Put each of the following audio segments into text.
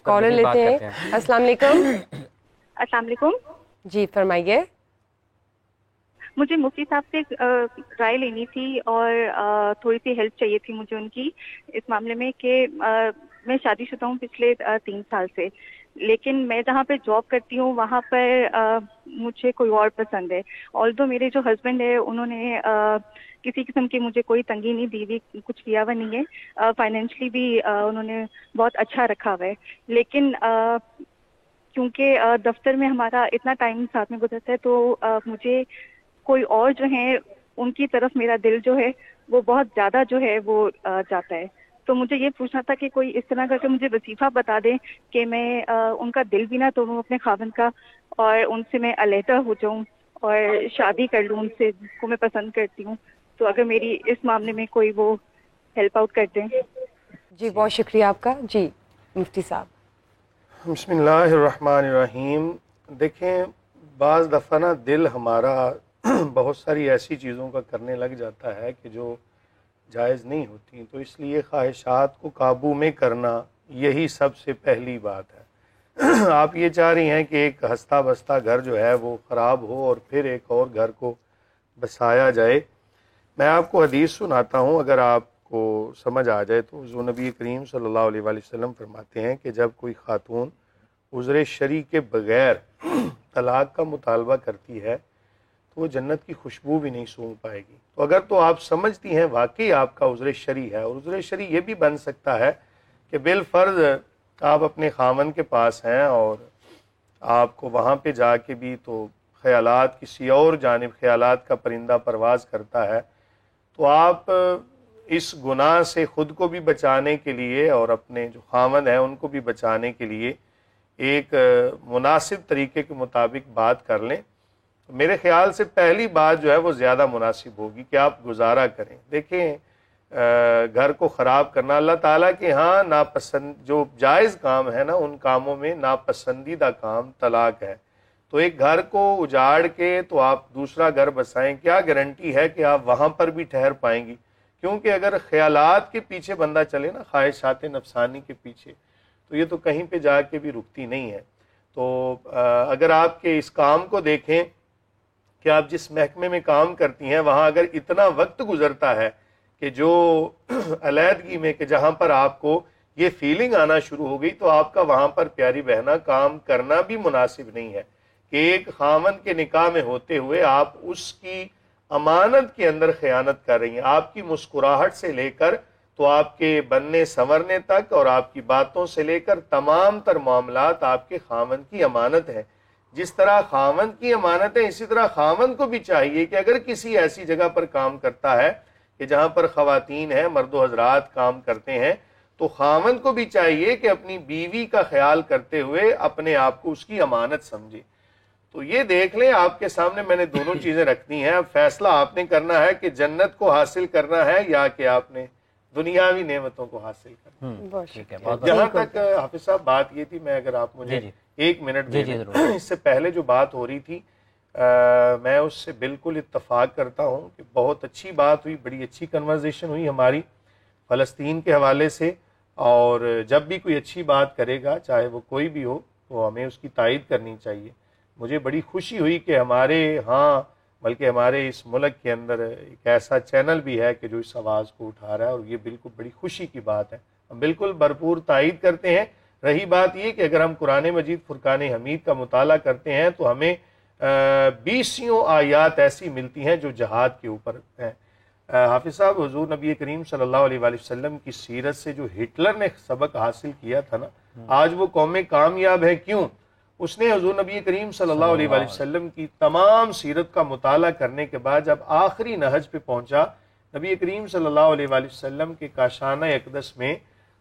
Collar لیتے ہیں. السلام علیکم. السلام علیکم. جی فرمائیے. مجھے مفتی صاحب سے رائے لینی تھی اور تھوڑی سی ہیلپ چاہیے تھی مجھے ان کی اس معاملے میں کہ میں شادی شدہ ہوں پچھلے 3 سال سے، لیکن میں جہاں پہ جاب کرتی ہوں وہاں پر مجھے کوئی اور پسند ہے. آلدو میرے جو ہسبینڈ ہے انہوں نے کسی قسم کی مجھے کوئی تنگی نہیں دی ہوئی، کچھ کیا ہوا نہیں ہے، فائنینشلی بھی انہوں نے بہت اچھا رکھا ہوا ہے، لیکن کیونکہ دفتر میں ہمارا اتنا ٹائم ساتھ میں گزرتا ہے تو مجھے کوئی اور جو ہے ان کی طرف میرا دل جو ہے وہ بہت زیادہ جو ہے وہ جاتا ہے. تو مجھے یہ پوچھنا تھا کہ کوئی اس طرح کر کے مجھے وظیفہ بتا دیں کہ میں ان کا دل بھی نہ توڑوں اپنے خاوند کا، اور ان سے میں علیحدہ ہو جاؤں اور شادی کر لوں ان سے جس کو میں پسند کرتی ہوں. تو اگر میری اس معاملے میں کوئی وہ ہیلپ آؤٹ کر دیں. جی بہت شکریہ آپ کا. جی مفتی صاحب. بسم اللہ الرحمن الرحیم. دیکھیں بعض دفعہ نا دل ہمارا بہت ساری ایسی چیزوں کا کرنے لگ جاتا ہے کہ جو جائز نہیں ہوتی، تو اس لیے خواہشات کو قابو میں کرنا یہی سب سے پہلی بات ہے. آپ یہ چاہ رہی ہیں کہ ایک ہستا بستا گھر جو ہے وہ خراب ہو اور پھر ایک اور گھر کو بسایا جائے. میں آپ کو حدیث سناتا ہوں، اگر آپ کو سمجھ آ جائے تو. حضور نبی کریم صلی اللہ علیہ وآلہ وسلم فرماتے ہیں کہ جب کوئی خاتون عذر شرعی کے بغیر طلاق کا مطالبہ کرتی ہے تو وہ جنت کی خوشبو بھی نہیں سونگھ پائے گی. تو اگر تو آپ سمجھتی ہیں واقعی آپ کا عذر شرعی ہے، اور عذر شرعی یہ بھی بن سکتا ہے کہ بالفرض آپ اپنے خاوند کے پاس ہیں اور آپ کو وہاں پہ جا کے بھی تو خیالات کسی اور جانب خیالات کا پرندہ پرواز کرتا ہے، تو آپ اس گناہ سے خود کو بھی بچانے کے لیے اور اپنے جو خاوند ہیں ان کو بھی بچانے کے لیے ایک مناسب طریقے کے مطابق بات کر لیں. میرے خیال سے پہلی بات جو ہے وہ زیادہ مناسب ہوگی کہ آپ گزارا کریں. دیکھیں گھر کو خراب کرنا اللہ تعالیٰ کے ہاں ناپسند جو جائز کام ہے نا ان کاموں میں ناپسندیدہ کام طلاق ہے. تو ایک گھر کو اجاڑ کے تو آپ دوسرا گھر بسائیں، کیا گارنٹی ہے کہ آپ وہاں پر بھی ٹھہر پائیں گی؟ کیونکہ اگر خیالات کے پیچھے بندہ چلے نا، خواہشات نفسانی کے پیچھے، تو یہ تو کہیں پہ جا کے بھی رکتی نہیں ہے. تو اگر آپ کے اس کام کو دیکھیں کہ آپ جس محکمے میں کام کرتی ہیں وہاں اگر اتنا وقت گزرتا ہے کہ جو علیحدگی میں کہ جہاں پر آپ کو یہ فیلنگ آنا شروع ہو گئی، تو آپ کا وہاں پر پیاری بہنا کام کرنا بھی مناسب نہیں ہے کہ ایک خاوند کے نکاح میں ہوتے ہوئے آپ اس کی امانت کے اندر خیانت کر رہی ہیں. آپ کی مسکراہٹ سے لے کر تو آپ کے بننے سنورنے تک اور آپ کی باتوں سے لے کر تمام تر معاملات آپ کے خاوند کی امانت ہیں. جس طرح خاوند کی امانت ہے اسی طرح خاوند کو بھی چاہیے کہ اگر کسی ایسی جگہ پر کام کرتا ہے کہ جہاں پر خواتین ہیں، مرد و حضرات کام کرتے ہیں، تو خاوند کو بھی چاہیے کہ اپنی بیوی کا خیال کرتے ہوئے اپنے آپ کو اس کی امانت سمجھے. تو یہ دیکھ لیں آپ کے سامنے میں نے دونوں چیزیں رکھ دی ہیں. اب فیصلہ آپ نے کرنا ہے کہ جنت کو حاصل کرنا ہے یا کہ آپ نے دنیاوی نعمتوں کو حاصل کرنا. جہاں تک حافظ صاحب بات یہ تھی، میں اگر آپ مجھے 1 منٹ دے دیں، اس سے پہلے جو بات ہو رہی تھی میں اس سے بالکل اتفاق کرتا ہوں کہ بہت اچھی بات ہوئی، بڑی اچھی کنورزیشن ہوئی ہماری فلسطین کے حوالے سے. اور جب بھی کوئی اچھی بات کرے گا چاہے وہ کوئی بھی ہو تو ہمیں اس کی تائید کرنی چاہیے. مجھے بڑی خوشی ہوئی کہ ہمارے ہاں بلکہ ہمارے اس ملک کے اندر ایک ایسا چینل بھی ہے کہ جو اس آواز کو اٹھا رہا ہے، اور یہ بالکل بڑی خوشی کی بات ہے. ہم بالکل بھرپور تائید کرتے ہیں. رہی بات یہ کہ اگر ہم قرآن مجید فرقان حمید کا مطالعہ کرتے ہیں تو ہمیں 20 آیات ایسی ملتی ہیں جو جہاد کے اوپر ہیں. حافظ صاحب حضور نبی کریم صلی اللہ علیہ وآلہ وسلم کی سیرت سے جو ہٹلر نے سبق حاصل کیا تھا نا، آج وہ قوم کامیاب ہے. کیوں؟ اس نے حضور نبی کریم صلی اللہ علیہ وآلہ وسلم کی تمام سیرت کا مطالعہ کرنے کے بعد جب آخری نہج پہ پہنچا، نبی کریم صلی اللہ علیہ وآلہ وسلم کے کاشانہ اقدس میں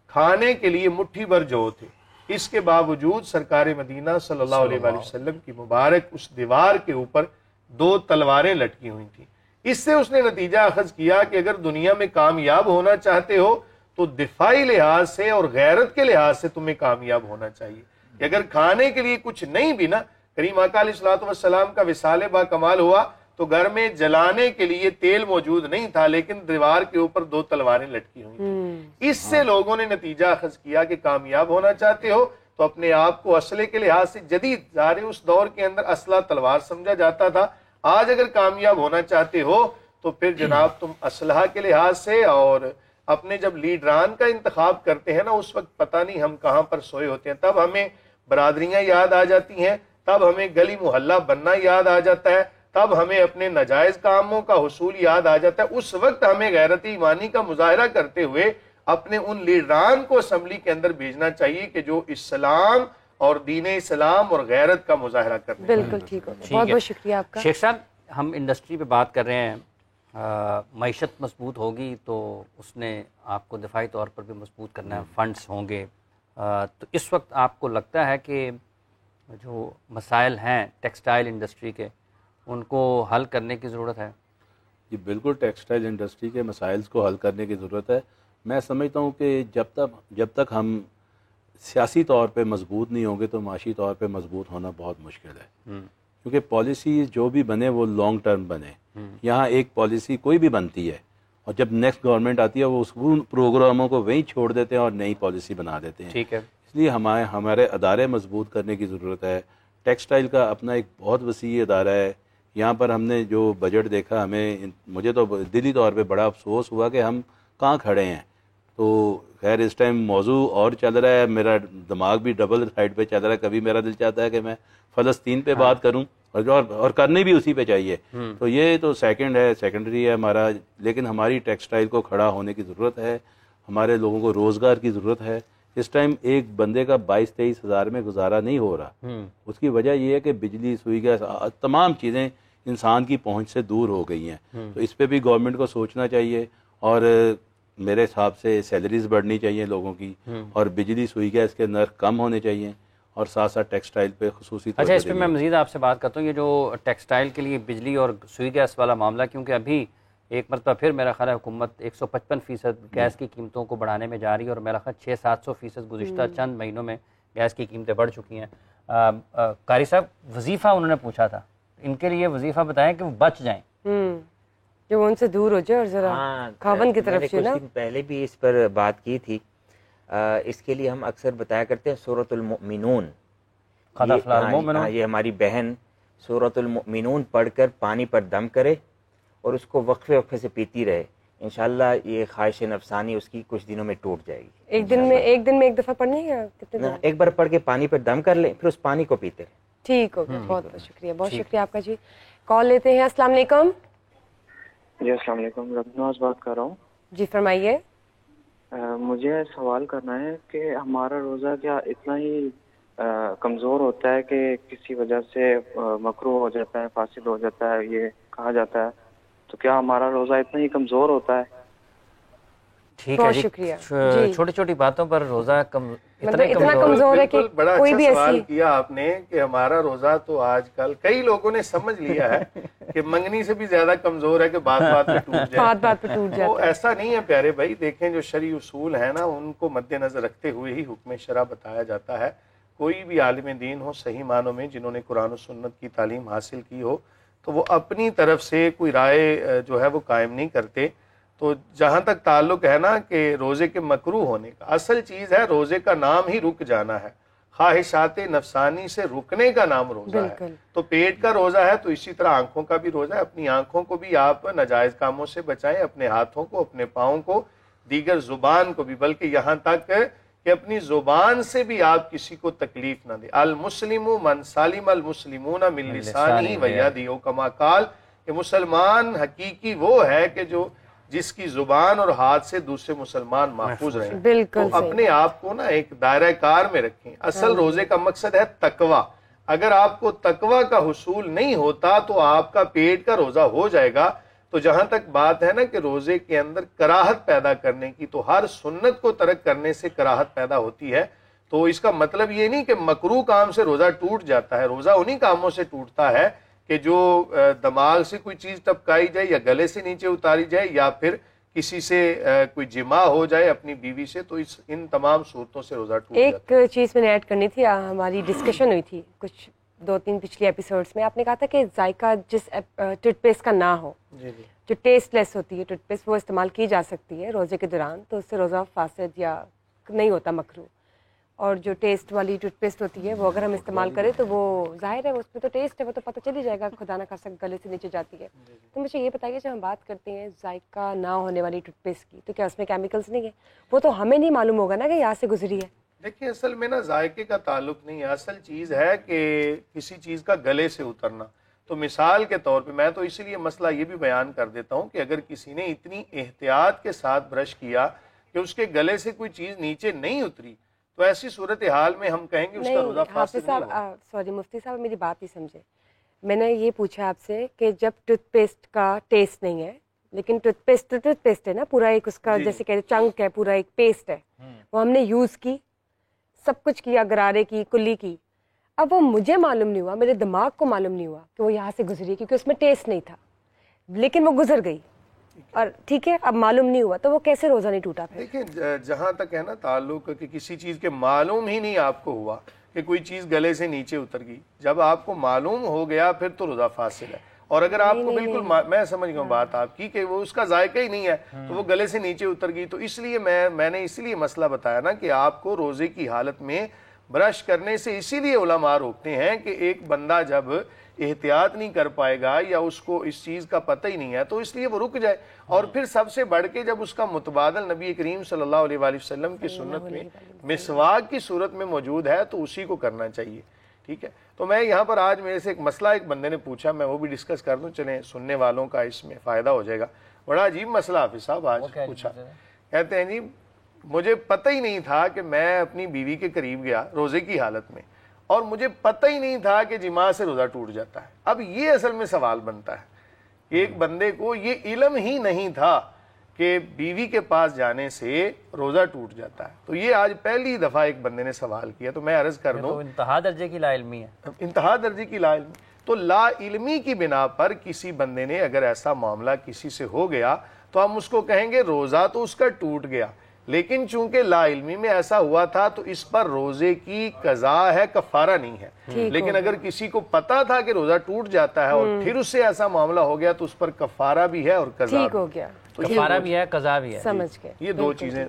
کھانے کے لیے مٹھی بھر جو تھے، اس کے باوجود سرکار مدینہ صلی اللہ علیہ وآلہ وسلم کی مبارک اس دیوار کے اوپر 2 تلواریں لٹکی ہوئی تھیں. اس سے اس نے نتیجہ اخذ کیا کہ اگر دنیا میں کامیاب ہونا چاہتے ہو تو دفاعی لحاظ سے اور غیرت کے لحاظ سے تمہیں کامیاب ہونا چاہیے. کہ اگر کھانے کے لیے کچھ نہیں بھی نا، کریم آقا علیہ الصلوۃ والسلام کا وصال با کمال ہوا تو گھر میں جلانے کے لیے تیل موجود نہیں تھا، لیکن دیوار کے اوپر 2 تلواریں لٹکی ہوئی تھیں. اس سے لوگوں نے نتیجہ اخذ کیا کہ کامیاب ہونا چاہتے ہو تو اپنے آپ کو اسلحے کے لحاظ سے جدید، ظاہر اس دور کے اندر اسلحہ تلوار سمجھا جاتا تھا. آج اگر کامیاب ہونا چاہتے ہو تو پھر جناب تم اسلحہ کے لحاظ سے اور اپنے جب لیڈران کا انتخاب کرتے ہیں نا، اس وقت پتہ نہیں ہم کہاں پر سوئے ہوتے ہیں. تب ہمیں برادریاں یاد آ جاتی ہیں، تب ہمیں گلی محلہ بننا یاد آ جاتا ہے، تب ہمیں اپنے ناجائز کاموں کا حصول یاد آ جاتا ہے. اس وقت ہمیں غیرت ایمانی کا مظاہرہ کرتے ہوئے اپنے ان لیڈران کو اسمبلی کے اندر بھیجنا چاہیے کہ جو اسلام اور دین اسلام اور غیرت کا مظاہرہ کرتے ہیں. بالکل ٹھیک ہو، بہت بہت شکریہ آپ کا. شیخ صاحب، ہم انڈسٹری پہ بات کر رہے ہیں، معیشت مضبوط ہوگی تو اس نے آپ کو دفاعی طور پر بھی مضبوط کرنا ہے، فنڈز ہوں گے. تو اس وقت آپ کو لگتا ہے کہ جو مسائل ہیں ٹیکسٹائل انڈسٹری کے، ان کو حل کرنے کی ضرورت ہے؟ جی بالکل، ٹیکسٹائل انڈسٹری کے مسائل کو حل کرنے کی ضرورت ہے. میں سمجھتا ہوں کہ جب تک ہم سیاسی طور پہ مضبوط نہیں ہوں گے تو معاشی طور پہ مضبوط ہونا بہت مشکل ہے. کیونکہ پالیسیز جو بھی بنے وہ لانگ ٹرم بنے. یہاں ایک پالیسی کوئی بھی بنتی ہے اور جب نیکسٹ گورنمنٹ آتی ہے وہ اس پروگراموں کو وہیں چھوڑ دیتے ہیں اور نئی پالیسی بنا دیتے ہیں. ٹھیک ہے، اس لیے ہمارے ادارے مضبوط کرنے کی ضرورت ہے. ٹیکسٹائل کا اپنا ایک بہت وسیع ادارہ ہے. یہاں پر ہم نے جو بجٹ دیکھا، مجھے تو دلی طور پہ بڑا افسوس ہوا کہ ہم کہاں کھڑے ہیں. تو خیر اس ٹائم موضوع اور چل رہا ہے، میرا دماغ بھی ڈبل سائڈ پہ چل رہا ہے. کبھی میرا دل چاہتا ہے کہ میں فلسطین پہ بات کروں اور کرنی بھی اسی پہ چاہیے. تو یہ تو سیکنڈری ہے ہمارا. لیکن ہماری ٹیکسٹائل کو کھڑا ہونے کی ضرورت ہے. ہمارے لوگوں کو روزگار کی ضرورت ہے. اس ٹائم ایک بندے کا 22-23 ہزار میں گزارا نہیں ہو رہا. اس کی وجہ یہ ہے کہ بجلی، سوئی گیس، تمام چیزیں انسان کی پہنچ سے دور ہو گئی ہیں. تو اس پہ بھی گورنمنٹ کو سوچنا چاہیے اور میرے حساب سے سیلریز بڑھنی چاہیے لوگوں کی، اور بجلی، سوئی گیس کے نرخ کم ہونے چاہیے، اور ساتھ ساتھ ٹیکسٹائل پہ خصوصی طور اچھا، اس پہ میں مزید آپ سے بات کرتا ہوں. یہ جو ٹیکسٹائل کے لیے بجلی اور سوئی گیس والا معاملہ، کیونکہ ابھی ایک مرتبہ پھر میرا خیال ہے حکومت 155% گیس کی قیمتوں کو بڑھانے میں جا رہی ہے، اور میرا خیال 600-700% گزشتہ چند مہینوں میں گیس کی قیمتیں بڑھ چکی ہیں. قاری صاحب، وظیفہ انہوں نے پوچھا تھا، ان کے لیے وظیفہ بتائیں کہ وہ بچ جائیں، جو ان سے دور ہو جائے اور ذرا خاون کی طرف سے. نا پہلے بھی اس پر بات کی تھی. اس کے لیے ہم اکثر بتایا کرتے ہیں سورۃ المؤمنون. یہ ہماری بہن سورۃ المؤمنون پڑھ کر پانی پر دم کرے اور اس کو وقفے وقفے سے پیتی رہے. انشاءاللہ یہ خواہش نفسانی اس کی کچھ دنوں میں ٹوٹ جائے گی. ایک دن میں ایک دفعہ پڑھنی ہے؟ کتنے دن؟ ایک بار پڑھ کے پانی پر دم کر لیں، پھر اس پانی کو پیتے رہیں. ٹھیک ہوگا. بہت بہت شکریہ، بہت شکریہ آپ کا. جی کال لیتے ہیں. السلام علیکم. جی السلام علیکم، ربناز بات کر رہا ہوں. جی فرمائیے. مجھے سوال کرنا ہے کہ ہمارا روزہ کیا اتنا ہی کمزور ہوتا ہے کہ کسی وجہ سے مکروہ ہو جاتا ہے، فاسد ہو جاتا ہے، یہ کہا جاتا ہے، تو کیا ہمارا روزہ اتنا ہی کمزور ہوتا ہے؟ ٹھیک ہے. بہت شکریہ. چھوٹی چھوٹی باتوں پر روزہ اتنا کمزور ہے کہ بڑا کوئی اچھا بھی سوال ایسی کیا آپ نے کہ ہمارا روزہ تو آج کل کئی لوگوں نے سمجھ لیا ہے کہ منگنی سے بھی زیادہ کمزور ہے کہ بات بات پہ ٹوٹ جائے. بات پہ ٹوٹ تو جاتا ہے. ایسا نہیں ہے پیارے بھائی. دیکھیں جو شرعی اصول ہیں نا، ان کو مد نظر رکھتے ہوئے ہی حکم شرع بتایا جاتا ہے. کوئی بھی عالم دین ہو صحیح معنوں میں، جنہوں نے قرآن و سنت کی تعلیم حاصل کی ہو، تو وہ اپنی طرف سے کوئی رائے جو ہے وہ قائم نہیں کرتے. تو جہاں تک تعلق ہے نا کہ روزے کے مکروہ ہونے کا، اصل چیز ہے روزے کا نام ہی رک جانا ہے. خواہشات نفسانی سے رکنے کا نام روزہ ہے. تو پیٹ کا روزہ ہے تو اسی طرح آنکھوں کا بھی روزہ ہے. اپنی آنکھوں کو بھی آپ ناجائز کاموں سے بچائیں، اپنے ہاتھوں کو، اپنے پاؤں کو، دیگر زبان کو بھی، بلکہ یہاں تک کہ اپنی زبان سے بھی آپ کسی کو تکلیف نہ دیں. المسلم من سالم المسلمون من لسانہ و یدہ، کما قال، کہ مسلمان حقیقی وہ ہے کہ جس کی زبان اور ہاتھ سے دوسرے مسلمان محفوظ رہیں. بالکل تو اپنے آپ کو نا ایک دائرہ کار میں رکھیں. اصل روزے کا مقصد ہے تقوی. اگر آپ کو تقوی کا حصول نہیں ہوتا تو آپ کا پیٹ کا روزہ ہو جائے گا. تو جہاں تک بات ہے نا کہ روزے کے اندر کراہت پیدا کرنے کی، تو ہر سنت کو ترک کرنے سے کراہت پیدا ہوتی ہے. تو اس کا مطلب یہ نہیں کہ مکروہ کام سے روزہ ٹوٹ جاتا ہے. روزہ انہی کاموں سے ٹوٹتا ہے کہ جو دماغ سے کوئی چیز ٹپکائی جائے، یا گلے سے نیچے اتاری جائے، یا پھر کسی سے کوئی جماع ہو جائے اپنی بیوی سے، تو ان تمام صورتوں سے روزہ ٹوٹ جاتا ہے. ایک چیز میں نے ایڈ کرنی تھی. ہماری ڈسکشن ہوئی تھی کچھ 2-3 پچھلی ایپیسوڈز میں. آپ نے کہا تھا کہ ذائقہ جس ٹوتھ پیسٹ کا نہ ہو، جو ٹیسٹ لیس ہوتی ہے ٹوتھ پیسٹ، وہ استعمال کی جا سکتی ہے روزے کے دوران، تو اس سے روزہ فاسد یا نہیں ہوتا مکروہ. اور جو ٹیسٹ والی ٹوتھ پیسٹ ہوتی ہے وہ اگر ہم استعمال کریں تو وہ ظاہر ہے اس میں تو ٹیسٹ ہے، وہ تو پتہ چل ہی جائے گا، خدا نہ خاصا گلے سے نیچے جاتی ہے. تو مجھے یہ بتائیے جب ہم بات کرتے ہیں ذائقہ نہ ہونے والی ٹوتھ پیسٹ کی تو کیا اس میں کیمیکلس نہیں ہیں؟ وہ تو ہمیں نہیں معلوم ہوگا نا کہ یہاں سے گزری ہے. دیکھیں اصل میں نا ذائقے کا تعلق نہیں ہے، اصل چیز ہے کہ کسی چیز کا گلے سے اترنا. تو مثال کے طور پہ میں تو اسی لیے مسئلہ یہ بھی بیان کر دیتا ہوں کہ اگر کسی نے اتنی احتیاط کے ساتھ برش کیا کہ اس کے گلے سے کوئی چیز نیچے نہیں اتری تو ایسی صورتحال میں ہم کہیں گے اس کا روزہ فاسد نہیں ہوگا. سوری مفتی صاحب میری بات ہی سمجھے. میں نے یہ پوچھا آپ سے کہ جب ٹوتھ پیسٹ کا ٹیسٹ نہیں ہے لیکن ٹوتھ پیسٹ ہے نا، پورا ایک اس کا جیسے کہتے چنک ہے، پورا ایک پیسٹ ہے، وہ ہم نے یوز کی، سب کچھ کیا، گرارے کی، کلی کی، اب وہ مجھے معلوم نہیں ہوا، میرے دماغ کو معلوم نہیں ہوا کہ وہ یہاں سے گزری کیونکہ اس میں ٹیسٹ نہیں تھا، لیکن وہ گزر گئی اور ٹھیک ہے اب معلوم نہیں ہوا، تو وہ کیسے روزہ نہیں ٹوٹا؟ پھر دیکھیں جہاں تک ہے نا تعلق کہ کسی چیز کے معلوم ہی نہیں آپ کو ہوا کہ کوئی چیز گلے سے نیچے اتر گئی، جب آپ کو معلوم ہو گیا پھر تو روزہ فاسد ہے. اور اگر آپ کو بالکل میں سمجھ گیا بات آپ کی کہ وہ اس کا ذائقہ ہی نہیں ہے تو وہ گلے سے نیچے اتر گئی، تو اس لیے میں نے اسی لیے مسئلہ بتایا نا کہ آپ کو روزے کی حالت میں برش کرنے سے اسی لیے علماء روکتے ہیں کہ ایک بندہ جب احتیاط نہیں کر پائے گا یا اس کو اس چیز کا پتہ ہی نہیں ہے تو اس لیے وہ رک جائے. اور پھر سب سے بڑھ کے جب اس کا متبادل نبی کریم صلی اللہ علیہ وآلہ وسلم کی سنت میں مسواک کی صورت میں موجود ہے تو اسی کو کرنا چاہیے. ٹھیک ہے، تو میں یہاں پر آج میرے سے ایک مسئلہ ایک بندے نے پوچھا، میں وہ بھی ڈسکس کر دوں، چلیں سننے والوں کا اس میں فائدہ ہو جائے گا. بڑا عجیب مسئلہ حافظ صاحب آج پوچھا. کہتے ہیں جی مجھے پتہ ہی نہیں تھا کہ میں اپنی بیوی کے قریب گیا روزے کی حالت میں اور مجھے پتہ ہی نہیں تھا کہ جماع سے روزہ ٹوٹ جاتا ہے. اب یہ اصل میں سوال بنتا ہے، ایک بندے کو یہ علم ہی نہیں تھا کہ بیوی کے پاس جانے سے روزہ ٹوٹ جاتا ہے. تو یہ آج پہلی دفعہ ایک بندے نے سوال کیا، تو میں عرض کر دوں انتہا درجے کی لا علمی ہے، انتہا درجے کی لا علمی. تو لا علمی کی بنا پر کسی بندے نے اگر ایسا معاملہ کسی سے ہو گیا تو ہم اس کو کہیں گے روزہ تو اس کا ٹوٹ گیا، لیکن چونکہ لا علمی میں ایسا ہوا تھا تو اس پر روزے کی قضا ہے، کفارہ نہیں ہے. لیکن اگر کسی کو پتا تھا کہ روزہ ٹوٹ جاتا ہے اور پھر اس سے ایسا معاملہ ہو گیا تو اس پر کفارہ بھی ہے اور قضا ٹھیک ہو گیا، کفارہ بھی ہے، قضا بھی ہے. سمجھ گئے، یہ دو چیزیں.